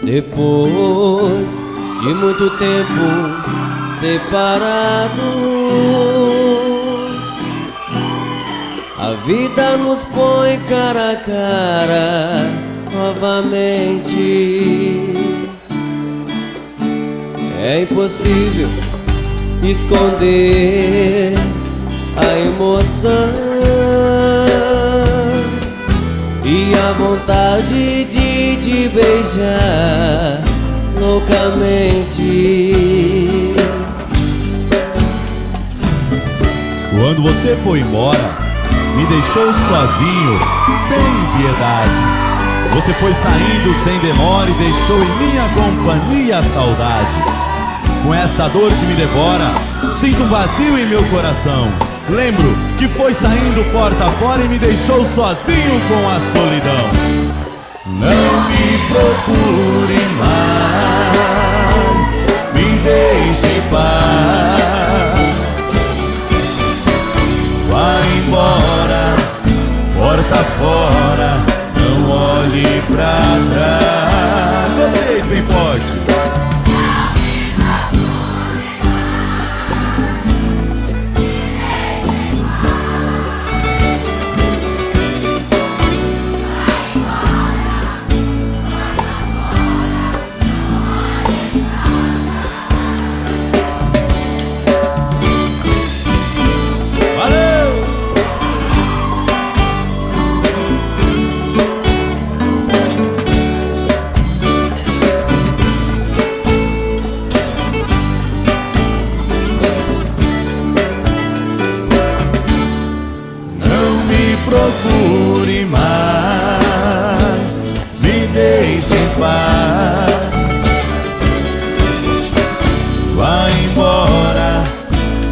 Depois de muito tempo separados, a vida nos põe cara a cara novamente. É impossível esconder a emoção e a vontade de te beijar loucamente. Quando você foi embora, me deixou sozinho, sem piedade. Você foi saindo sem demora e deixou em minha companhia a saudade. Com essa dor que me devora, sinto um vazio em meu coração. Lembro que foi saindo porta fora e me deixou sozinho com a solidão. Não me procure mais, me deixe em paz. Vá embora, porta fora, não olhe pra trás. Vocês bem forte. Procure mais, me deixe em paz. Vá embora,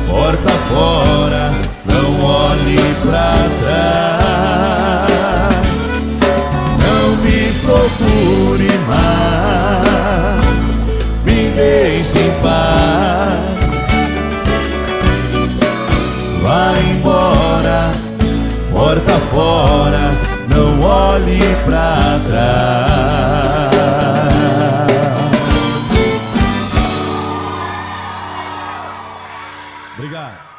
porta fora, não olhe pra trás. Não me procure mais, me deixe em paz. Vá embora, porta fora, não olhe pra trás. Obrigado.